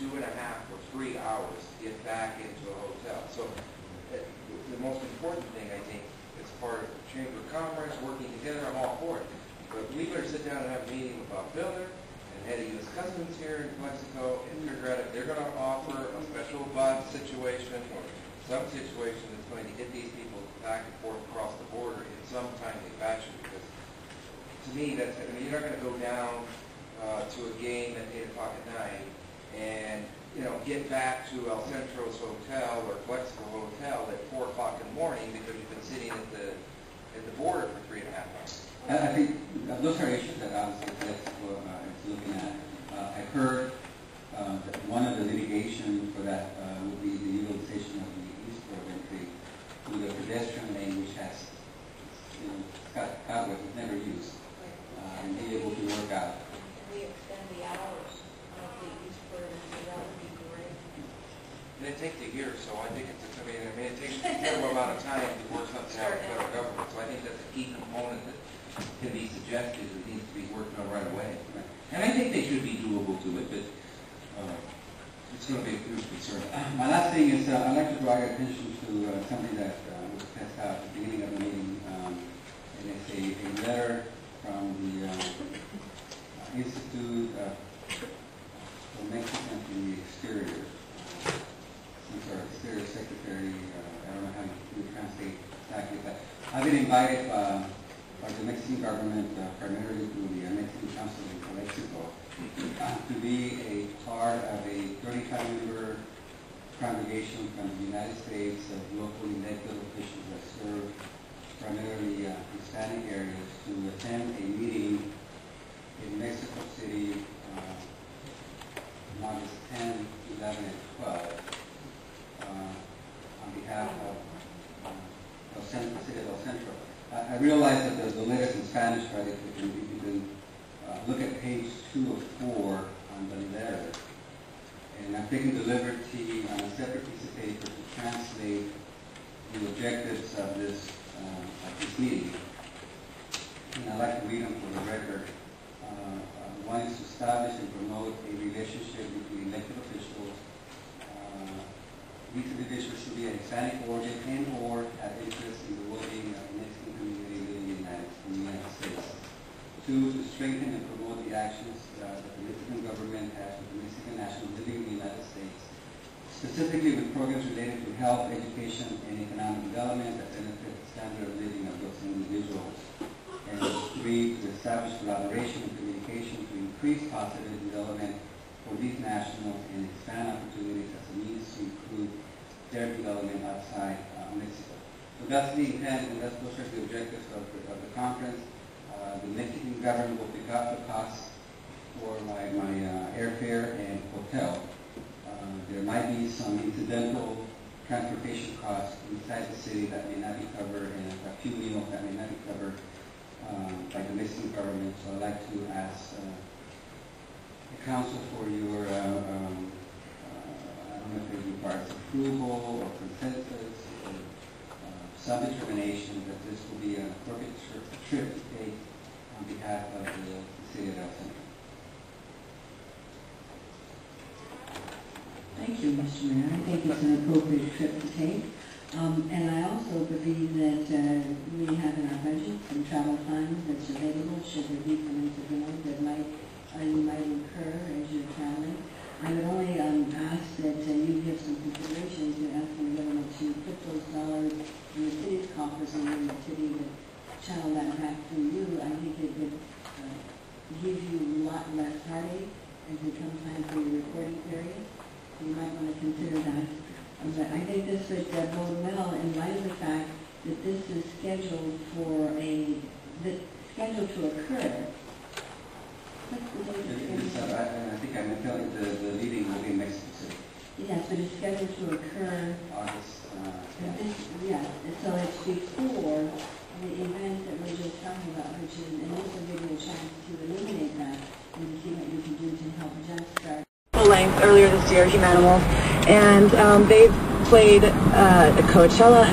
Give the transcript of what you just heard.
2.5 or 3 hours to get back into a hotel. So the most important thing, I think, as far as Chamber of Commerce working together, I'm all for it. But we better sit down and have a meeting with Bob Miller and head of U.S. Customs here in Mexico and figure out if they're going to offer a special bond situation or some situation that's going to get these people back and forth across the border in some timely fashion. Because to me, that's, I mean, you're not going to go down to a game at 8 o'clock at night and, you know, get back to El Centro's hotel or Flexible Hotel at 4 o'clock in the morning because you've been sitting at the border for 3.5 hours. I think those are issues that obviously Flexible is looking at. I heard that one of the litigation for that would be the utilization of the eastward entry to the pedestrian lane, which has, you know, got cobwebs, it's never used, and be able to work out. We extend the hours of the eastward entry, that would be great. And it takes a year, so I think it's, I mean, it takes a considerable amount of time to work something out with the federal government. So I think that's a key component that can be suggested that needs to be worked on right away. And I think they should be doable to it, but it's going to be a huge concern. My last thing is I'd like to draw your attention to something that was passed out at the beginning of the meeting, and it's a letter from the Institute for Mexicans in the Exterior. Since our Exterior Secretary, I don't know how you translate exactly, but I've been invited by the Mexican government, primarily through the Mexican Council in Mexico, to be a part of a 35-member congregation from the United States of local elected officials that serve primarily Hispanic areas to attend a meeting in Mexico City on August 10, 11, and 12 on behalf of the city of El Centro. I realize that the letter is in Spanish, but if you can look at page 2 of 4 on the letter. And I've taken the liberty on a separate piece of paper to translate the objectives of this meeting. And I'd like to read them for the record. One is to establish and promote a relationship between elected officials. These individuals should be of Hispanic origin and or have interest in the well-being of the Mexican community living in the United States. 2, to strengthen and promote the actions that the Mexican government has with the Mexican nationals living in the United States, specifically with programs related to health, education, and economic development that benefit the standard of living of those individuals. And 3, to establish collaboration and communication to increase positive development for these nationals and expand opportunities as a means to improve their development outside Mexico. So that's the intent, and those are the objectives of the conference. The Mexican government will pick up the costs for my airfare and hotel. There might be some incidental transportation costs inside the city that may not be covered, and a few meals that may not be covered by the Mexican government. So I'd like to ask the council for your, I don't know if it requires approval or consensus or some determination that this will be an appropriate trip to take on behalf of the city of El Centro. Thank you, Mr. Mayor. I think it's an appropriate trip to take. And I also believe that we have in our budget some travel funds that's available should there be some incident that you might incur as you're traveling. I would only ask that you give some consideration to asking the government to put those dollars in the city's coffers and in the city to channel that back through you. I think it would give you a lot less heartache as it comes time for your reporting period. You might want to consider that. But I think this would bode well in light of the fact that this is scheduled for scheduled to occur. What's the date? I think I'm telling the meeting will be in Mexico City. Yes, but it's scheduled to occur. August. Yeah, so it's before the event that we're just talking about, which is, and this will give you a chance to eliminate that and to see what you can do to help jumpstart. Full length earlier this year, Humanimals, and they've played at Coachella.